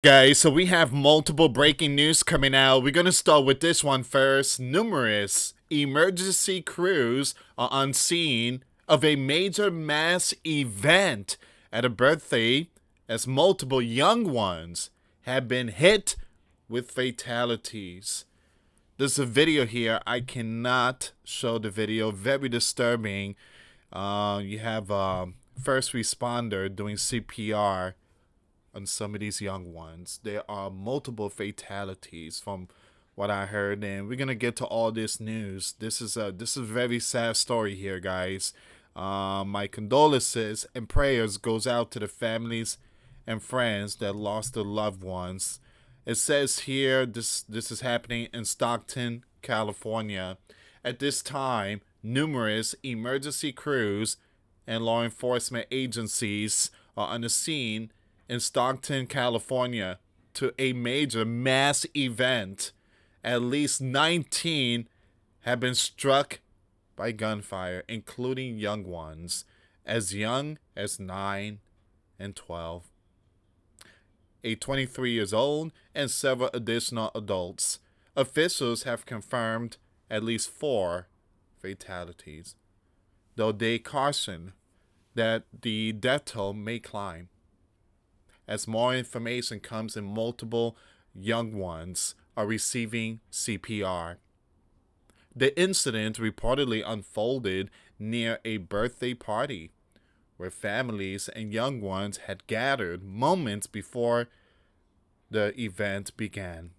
Guys, so we have multiple breaking news coming out. We're gonna start with this one first. Numerous emergency crews are on scene of a major mass event at a birthday as multiple young ones have been hit with fatalities. There's a video here. I cannot show the video. Very disturbing. You have a first responder doing CPR on some of these young ones. There are multiple fatalities from what I heard, and we're gonna get to all this news. This is a very sad story here, guys. My condolences and prayers goes out to the families and friends that lost their loved ones. It says here this is happening in Stockton, California. At this time, numerous emergency crews and law enforcement agencies are on the scene in Stockton, California, to a major mass event. At least 19 have been struck by gunfire, including young ones as young as 9 and 12. A 23 years old and several additional adults. Officials have confirmed at least 4 fatalities, though they caution that the death toll may climb as more information comes and multiple young ones are receiving CPR. The incident reportedly unfolded near a birthday party where families and young ones had gathered moments before the event began.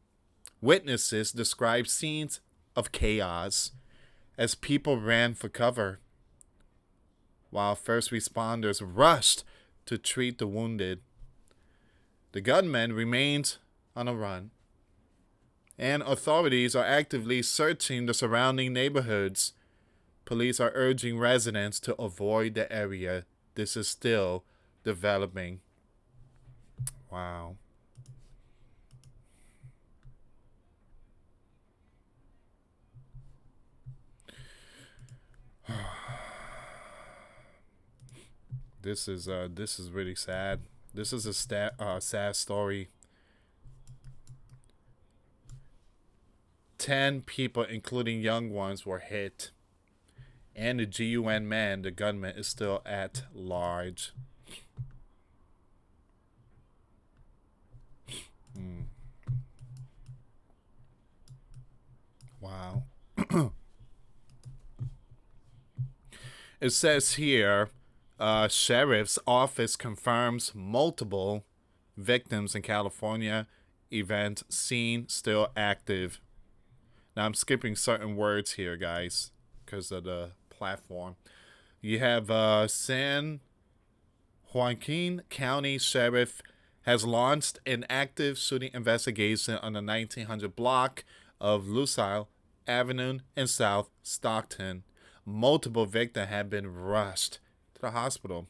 Witnesses described scenes of chaos as people ran for cover, while first responders rushed to treat the wounded. The gunman remains on a run, and authorities are actively searching the surrounding neighborhoods. Police are urging residents to avoid the area. This is still developing. Wow. This is really sad. This is a sad story. 10 people, including young ones, were hit, and the GUN man, the gunman, is still at large. Mm. Wow. It says here, sheriff's office confirms multiple victims in California. Event scene still active. Now I'm skipping certain words here, guys, because of the platform. You have San Joaquin County Sheriff has launched an active shooting investigation on the 1900 block of Lucille Avenue in South Stockton. Multiple victims have been rushed to the hospital.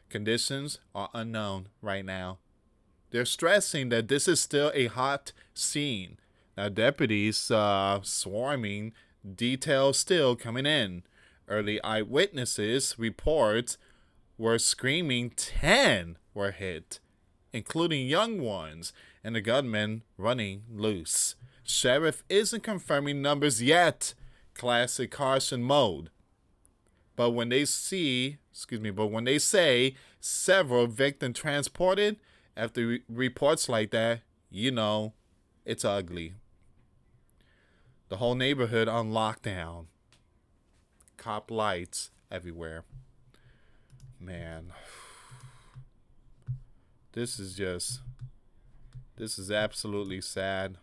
Conditions are unknown right now. They're stressing that this is still a hot scene. Now, deputies swarming, details still coming in. Early eyewitnesses reports were screaming 10 were hit, including young ones, and the gunmen running loose. Sheriff isn't confirming numbers yet. Classic caution mode. But when they say several victims transported, after reports like that, you know it's ugly. The whole neighborhood on lockdown. Cop lights everywhere. Man, this is absolutely sad.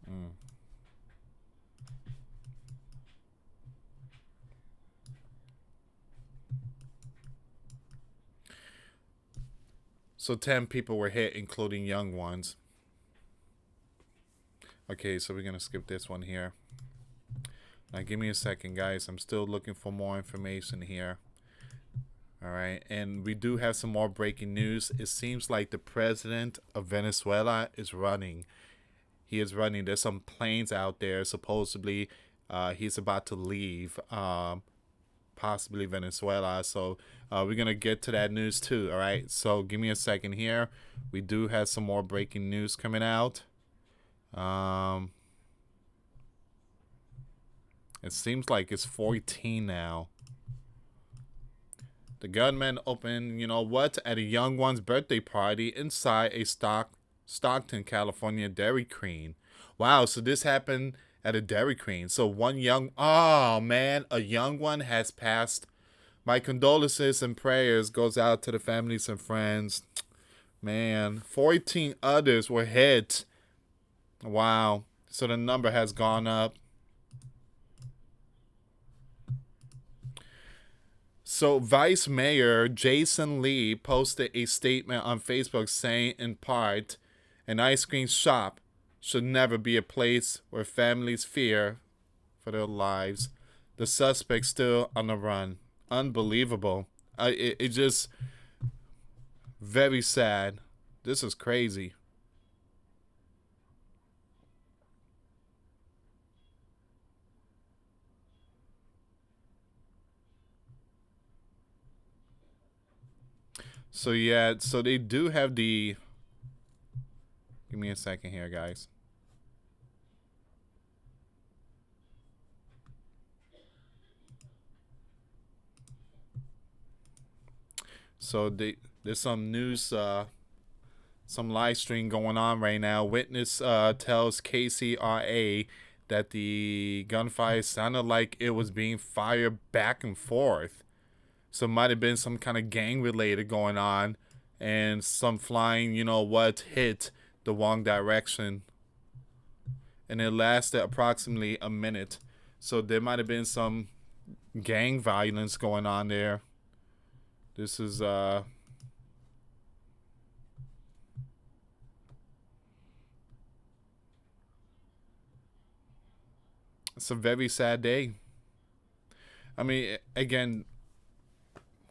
Mm. So 10 people were hit, including young ones. Okay, so we're going to skip this one here. Now, give me a second, guys. I'm still looking for more information here. All right, and we do have some more breaking news. It seems like the president of Venezuela is running. He is running. There's some planes out there. Supposedly, he's about to leave, possibly Venezuela. So We're gonna get to that news too. All right. So give me a second here. We do have some more breaking news coming out. It seems like it's 14 now. The gunman opened, you know what, at a young one's birthday party inside a Stockton, California Dairy Queen. Wow, so this happened at a Dairy Queen. So oh man, a young one has passed. My condolences and prayers goes out to the families and friends. Man, 14 others were hit. Wow, so the number has gone up. So Vice Mayor Jason Lee posted a statement on Facebook saying, in part, an ice cream shop should never be a place where families fear for their lives. The suspect still on the run. Unbelievable. It just very sad. This is crazy. So yeah, so they do have the. Give me a second here, guys. So there's some news, some live stream going on right now. Witness tells KCRA that the gunfire sounded like it was being fired back and forth. So it might have been some kind of gang related going on, and some flying, you know what, hit the wrong direction. And it lasted approximately a minute. So there might have been some gang violence going on there. This is it's a very sad day. I mean, again,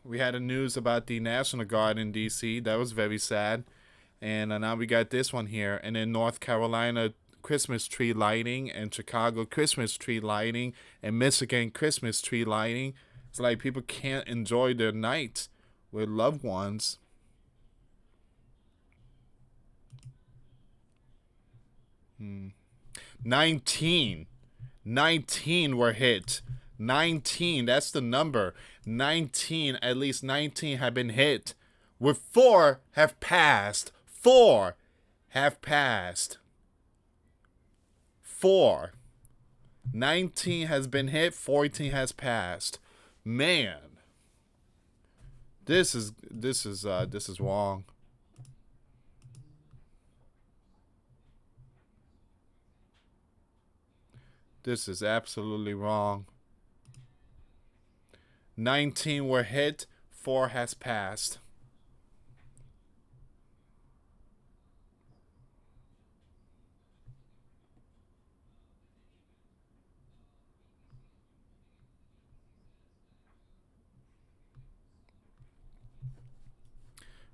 we had a news about the National Guard in D.C. That was very sad. And now we got this one here. And in North Carolina, Christmas tree lighting, and Chicago, Christmas tree lighting, and Michigan, Christmas tree lighting. It's like people can't enjoy their night with loved ones. 19. 19 were hit. 19, that's the number. 19, at least 19 have been hit. With 4 have passed. 4 have passed. 4. 19 has been hit, 14 has passed. Man. This is wrong. This is absolutely wrong. 19 were hit, 4 has passed.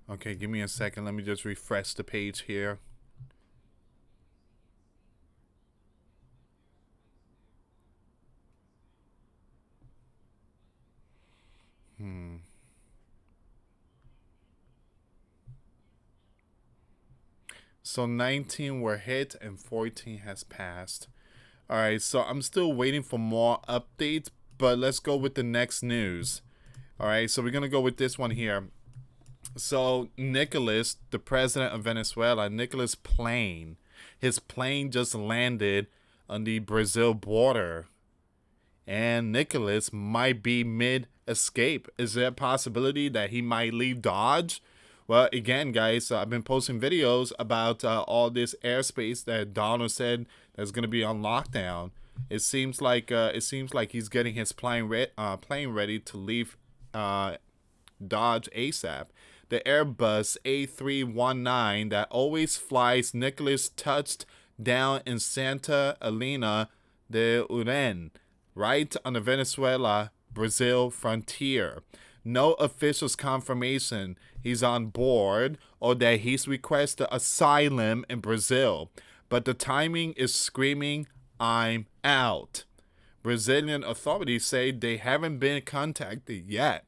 Okay, give me a second. Let me just refresh the page here. So 19 were hit and 14 has passed. All right, so I'm still waiting for more updates, but let's go with the next news. All right, so we're going to go with this one here. So Nicholas, the president of Venezuela, his plane just landed on the Brazil border. And Nicholas might be mid-escape. Is there a possibility that he might leave Dodge? Well, again, guys, I've been posting videos about all this airspace that Donald said that's going to be on lockdown. It seems like he's getting his plane ready to leave Dodge ASAP. The Airbus A319 that always flies Nicholas touched down in Santa Elena de Uren, right on the Venezuela-Brazil frontier. No official confirmation he's on board or that he's requested asylum in Brazil, but the timing is screaming, "I'm out." Brazilian authorities say they haven't been contacted yet.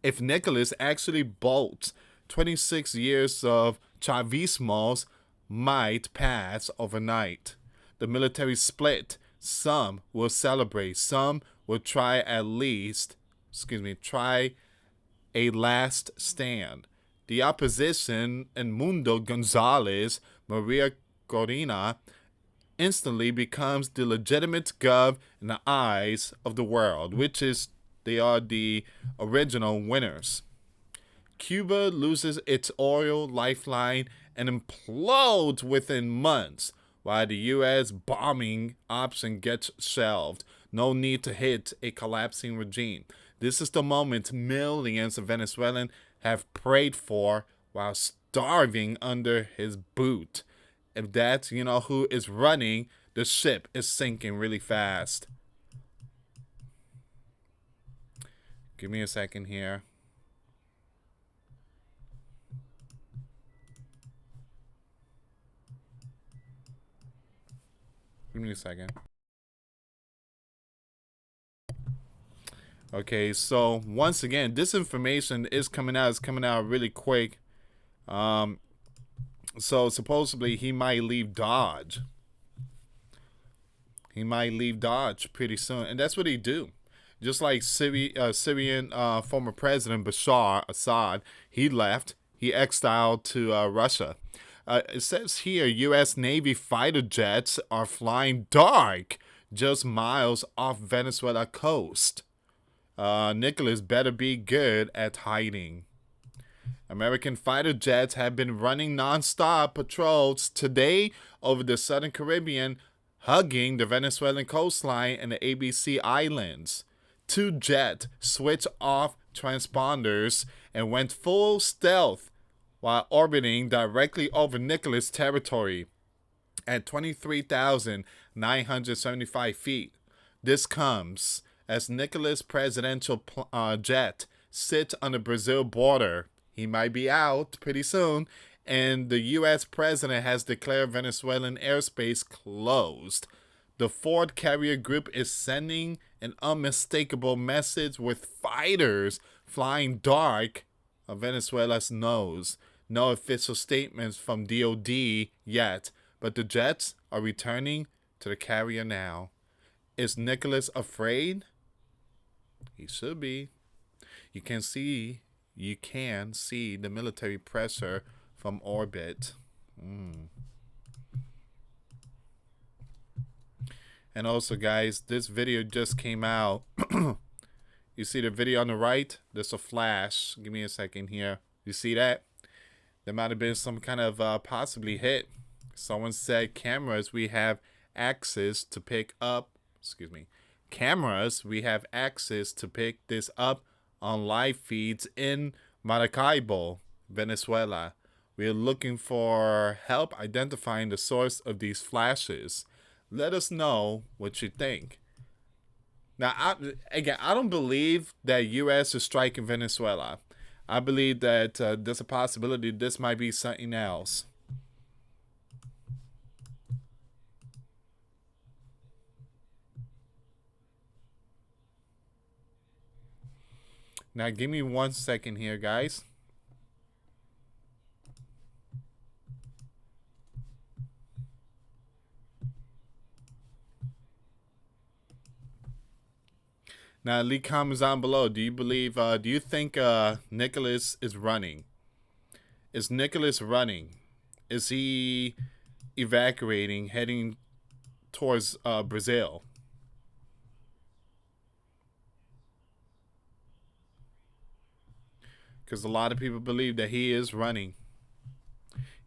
if Nicholas actually bolts, 26 years of Chavismos might pass overnight. The military split. Some will celebrate. Some will try a last stand. The opposition and Mundo Gonzalez, Maria Corina, instantly becomes the legitimate gov in the eyes of the world, which is they are the original winners. Cuba loses its oil lifeline and implodes within months, while the U.S. bombing option gets shelved. No need to hit a collapsing regime. This is the moment millions of Venezuelans have prayed for while starving under his boot. If that's, who is running, the ship is sinking really fast. Give me a second here. Give me a second. Okay, so once again, this information is coming out. It's coming out really quick. So supposedly he might leave Dodge. He might leave Dodge pretty soon, and that's what he do. Just like Syrian former President Bashar Assad, he left. He exiled to Russia. It says here U.S. Navy fighter jets are flying dark just miles off Venezuela coast. Nicholas better be good at hiding. American fighter jets have been running non-stop patrols today over the southern Caribbean, hugging the Venezuelan coastline and the ABC Islands. Two jets switched off transponders and went full stealth while orbiting directly over Nicholas' territory at 23,975 feet. This comes as Nicholas' presidential jet sits on the Brazil border. He might be out pretty soon, and the U.S. president has declared Venezuelan airspace closed. The Ford carrier group is sending an unmistakable message with fighters flying dark on Venezuela's nose. No official statements from DOD yet, but the jets are returning to the carrier now. Is Nicholas afraid? He should be. You can see the military pressure from orbit. And also, guys, this video just came out. You see the video on the right? There's a flash. Give me a second here. You see that? There might have been some kind of possibly hit. Someone said cameras, we have access to pick up. Cameras, we have access to pick this up on live feeds in Maracaibo, Venezuela. We are looking for help identifying the source of these flashes. Let us know what you think. Now, I don't believe that U.S. is striking Venezuela. I believe that there's a possibility this might be something else. Now, give me 1 second here, guys. Now, leave comments down below. Do you think Nicholas is running? Is Nicholas running? Is he evacuating, heading towards Brazil? Because a lot of people believe that he is running.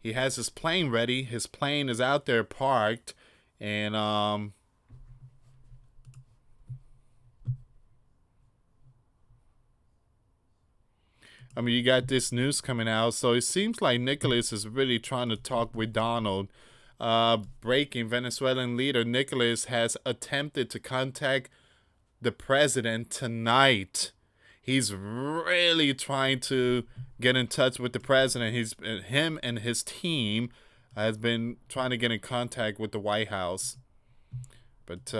He has his plane ready. His plane is out there parked. And, I mean, you got this news coming out. So it seems like Nicholas is really trying to talk with Donald. Breaking Venezuelan leader Nicholas has attempted to contact the president tonight. He's really trying to get in touch with the president. Him and his team has been trying to get in contact with the White House. But,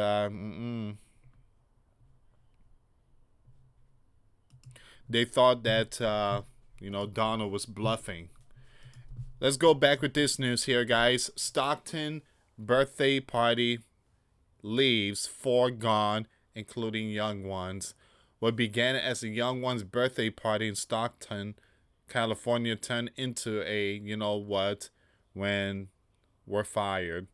They thought that Donald was bluffing. Let's go back with this news here, guys. Stockton birthday party leaves 4 gone, including young ones. What began as a young one's birthday party in Stockton, California, turned into a when we're fired.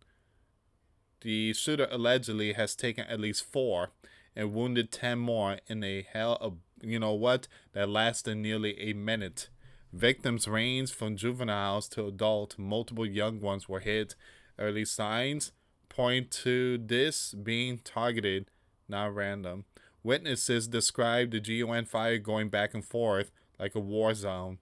The shooter allegedly has taken at least 4 and wounded 10 more in a hell of that lasted nearly a minute. Victims ranged from juveniles to adult. Multiple young ones were hit. Early signs point to this being targeted, not random. Witnesses described the GUN fire going back and forth like a war zone.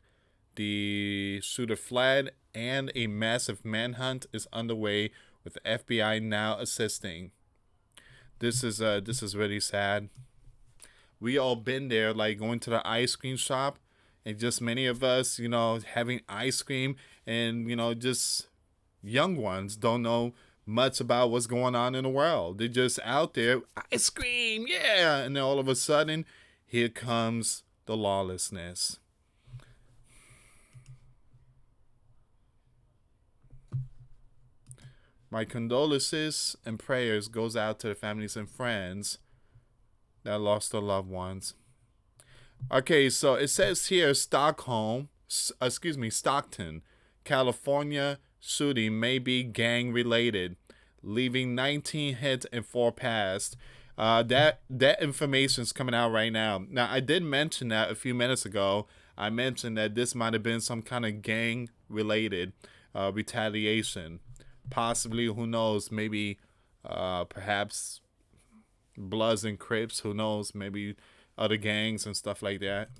The shooter fled, and a massive manhunt is underway with the FBI now assisting. This is really sad. We all been there, like going to the ice cream shop, and just many of us, having ice cream, and just young ones don't know much about what's going on in the world. They're just out there, ice cream, yeah, and then all of a sudden, here comes the lawlessness. My condolences and prayers goes out to the families and friends that lost their loved ones. Okay, so it says here Stockton, California shooting may be gang related, leaving 19 hit and 4 passed. That information is coming out right now. Now, I did mention that a few minutes ago. I mentioned that this might have been some kind of gang related retaliation. Possibly, who knows, maybe perhaps Bloods and Crips, who knows, maybe other gangs and stuff like that.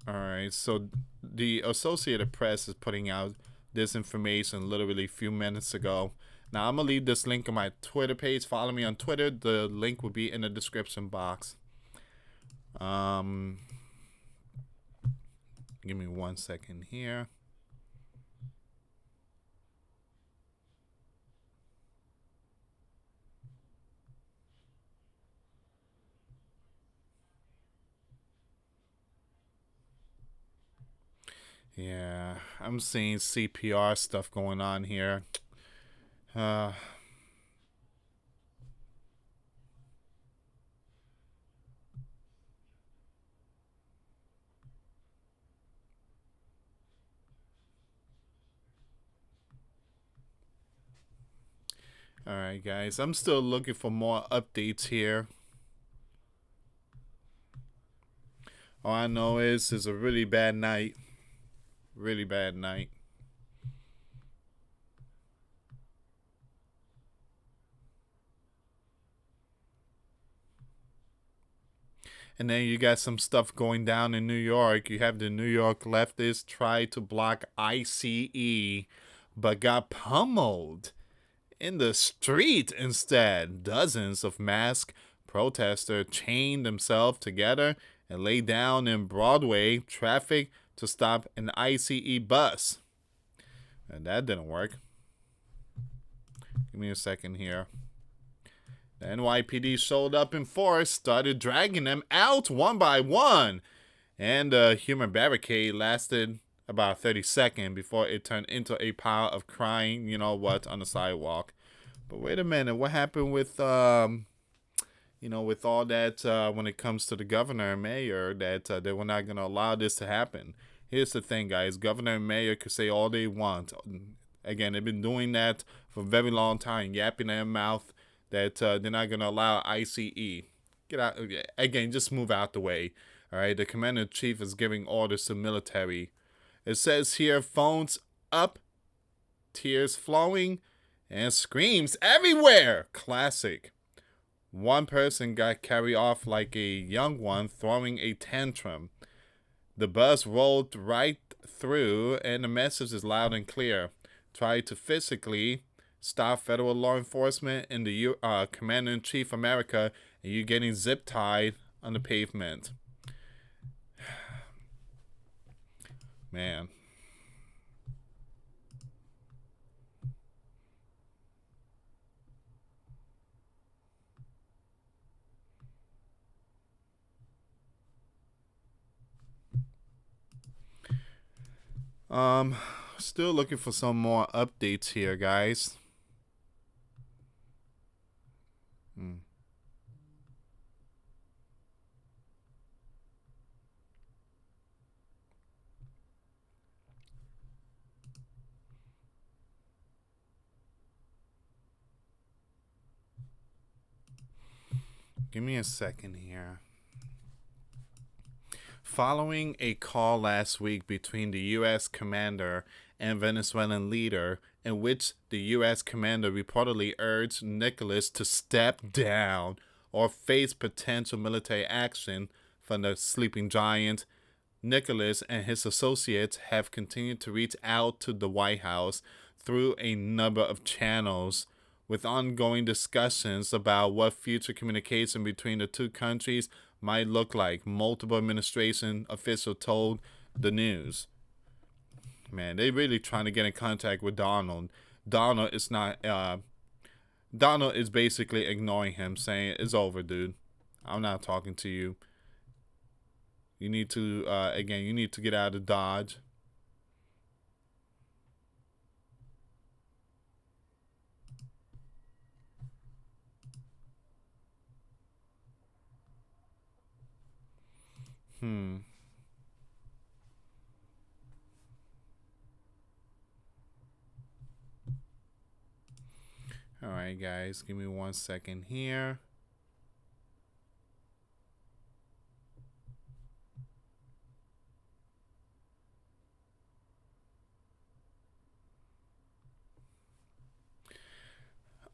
All right, so the Associated Press is putting out this information literally a few minutes ago. Now, I'm going to leave this link on my Twitter page. Follow me on Twitter. The link will be in the description box. Give me 1 second here. Yeah, I'm seeing CPR stuff going on here. Uh, all right, guys. I'm still looking for more updates here. All I know is it's a really bad night. Really bad night. And then you got some stuff going down in New York. You have the New York leftists try to block ICE, but got pummeled in the street instead. Dozens of masked protesters chained themselves together and lay down in Broadway traffic to stop an ICE bus. And that didn't work. Give me a second here. The NYPD showed up in force, started dragging them out one by one, and the human barricade lasted about 30 seconds before it turned into a pile of crying, on the sidewalk. But wait a minute, what happened with, with all that when it comes to the governor and mayor, that they were not going to allow this to happen? Here's the thing, guys. Governor and mayor could say all they want. Again, they've been doing that for a very long time, yapping their mouth that they're not going to allow ICE. Get out. Again, just move out the way. All right. The commander-in-chief is giving orders to military. It says here, phones up, tears flowing, and screams everywhere. Classic. One person got carried off like a young one throwing a tantrum. The bus rolled right through, and the message is loud and clear. Try to physically stop federal law enforcement in the Commander-in-Chief America, and you're getting zip-tied on the pavement. Man. Um, Still looking for some more updates here, guys. Hmm. Give me a second here. Following a call last week between the U.S. commander and Venezuelan leader, in which the U.S. commander reportedly urged Nicholas to step down or face potential military action from the sleeping giant, Nicholas and his associates have continued to reach out to the White House through a number of channels, with ongoing discussions about what future communication between the two countries might look like, multiple administration officials told the news. Man, they really trying to get in contact with Donald. Donald is not. Donald is basically ignoring him, saying, "It's over, dude. I'm not talking to you. You need to again. You need to get out of Dodge." Hmm. All right, guys. Give me 1 second here.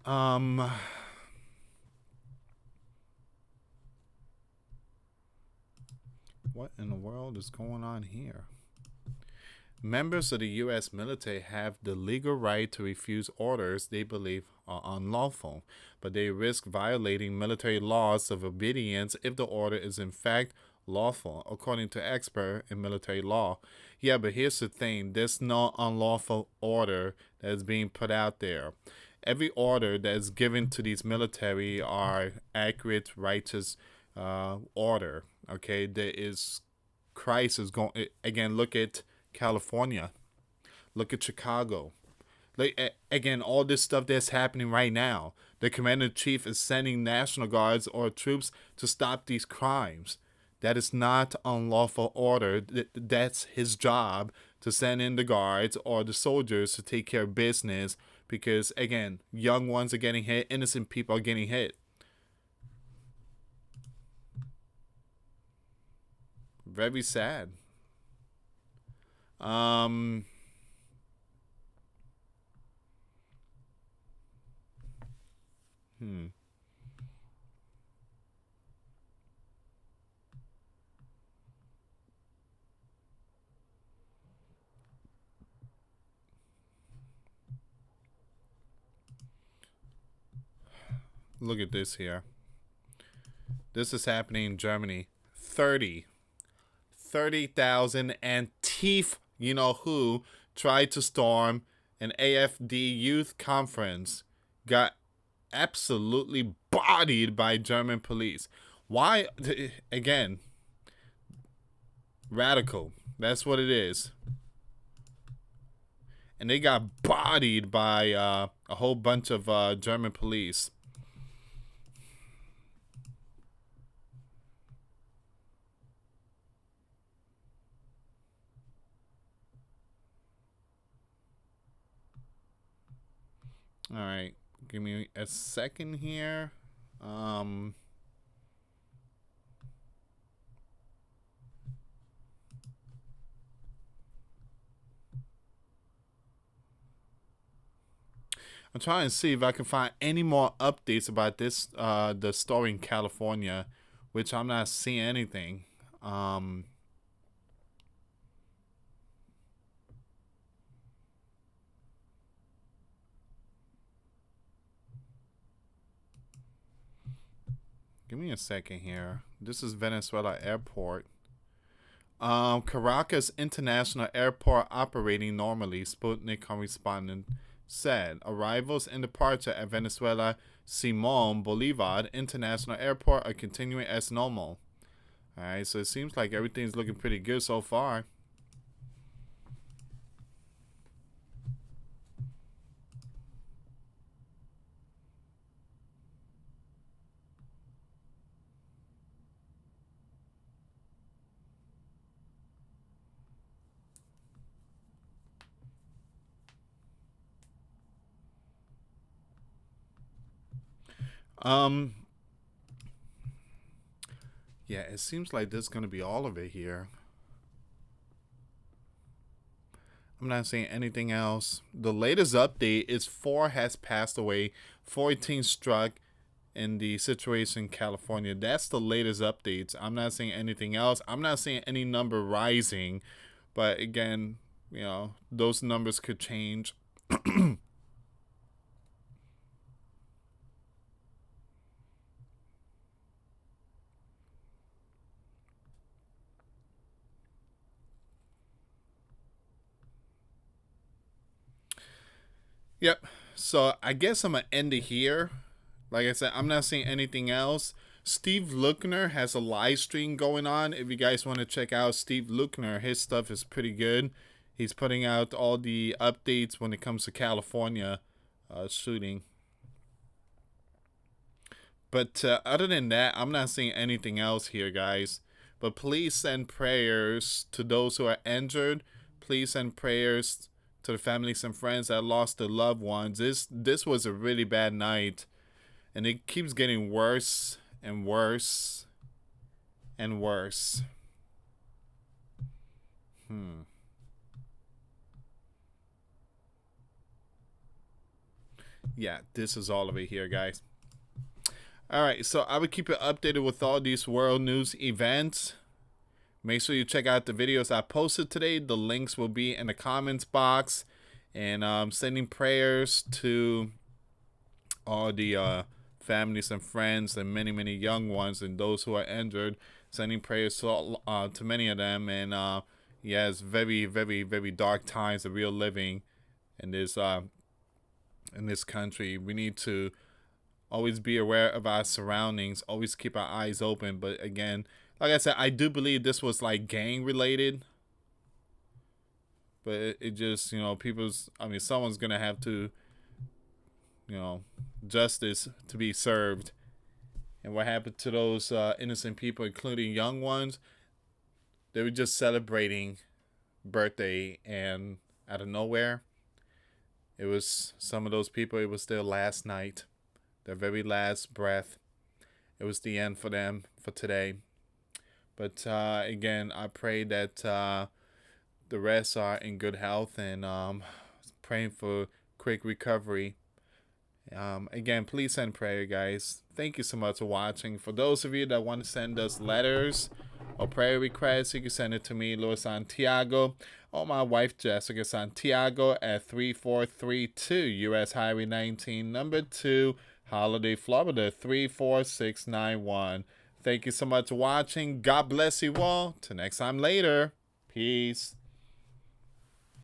Um. What in the world is going on here? Members of the U.S. military have the legal right to refuse orders they believe are unlawful, but they risk violating military laws of obedience if the order is in fact lawful, according to expert in military law. Yeah, but here's the thing: there's no unlawful order that is being put out there. Every order that is given to these military are accurate, righteous order. Okay, there is crisis going again. Look at California. Look at Chicago. Like again, all this stuff that's happening right now. The commander in chief is sending National Guards or troops to stop these crimes. That is not unlawful order. That's his job to send in the guards or the soldiers to take care of business because again, young ones are getting hit, innocent people are getting hit. Very sad. Um hmm. Look at this here. This is happening in Germany. 30,000 Antifa, you know who, tried to storm an AFD youth conference, got absolutely bodied by German police. Why? Again, radical. That's what it is. And they got bodied by a whole bunch of German police. All right, give me a second here. Um, I'm trying to see if I can find any more updates about this, the story in California, which I'm not seeing anything. Um, Give me a second here. This is Venezuela Airport. Caracas International Airport operating normally, Sputnik correspondent said. Arrivals and departure at Venezuela Simon Bolivar International Airport are continuing as normal. Alright, so it seems like everything's looking pretty good so far. Um, yeah, it seems like there's gonna be all of it here. I'm not seeing anything else. The latest update is 4 has passed away, 14 struck in the situation in California. That's the latest updates. I'm not seeing anything else. I'm not seeing any number rising, but again, those numbers could change. Yep. So I guess I'm gonna end it here. Like I said, I'm not seeing anything else. Steve Luckner has a live stream going on. If you guys want to check out Steve Luckner, his stuff is pretty good. He's putting out all the updates when it comes to California shooting. But other than that, I'm not seeing anything else here, guys. But please send prayers to those who are injured. Please send prayers to the families and friends that lost their loved ones. This was a really bad night, and it keeps getting worse and worse and worse. Yeah, this is all of it here, guys. All right, so I will keep you updated with all these world news events. Make sure you check out the videos I posted today. The links will be in the comments box. And sending prayers to all the families and friends and many, many young ones and those who are injured. Sending prayers to many of them. And yeah, it's very, very, very dark times that we are living in this country. We need to always be aware of our surroundings, always keep our eyes open. But again, like I said, I do believe this was like gang related. But it just, someone's going to have to, justice to be served. And what happened to those innocent people, including young ones, they were just celebrating birthday, and out of nowhere, it was some of those people, it was their last night, their very last breath. It was the end for them for today. But again, I pray that the rest are in good health, and praying for quick recovery. Again, please send prayer, guys. Thank you so much for watching. For those of you that want to send us letters or prayer requests, you can send it to me, Louis Santiago, or my wife, Jessica Santiago, at 3432 US Highway 19, number 2, Holiday, Florida, 34691. Thank you so much for watching. God bless you all. Till next time later. Peace.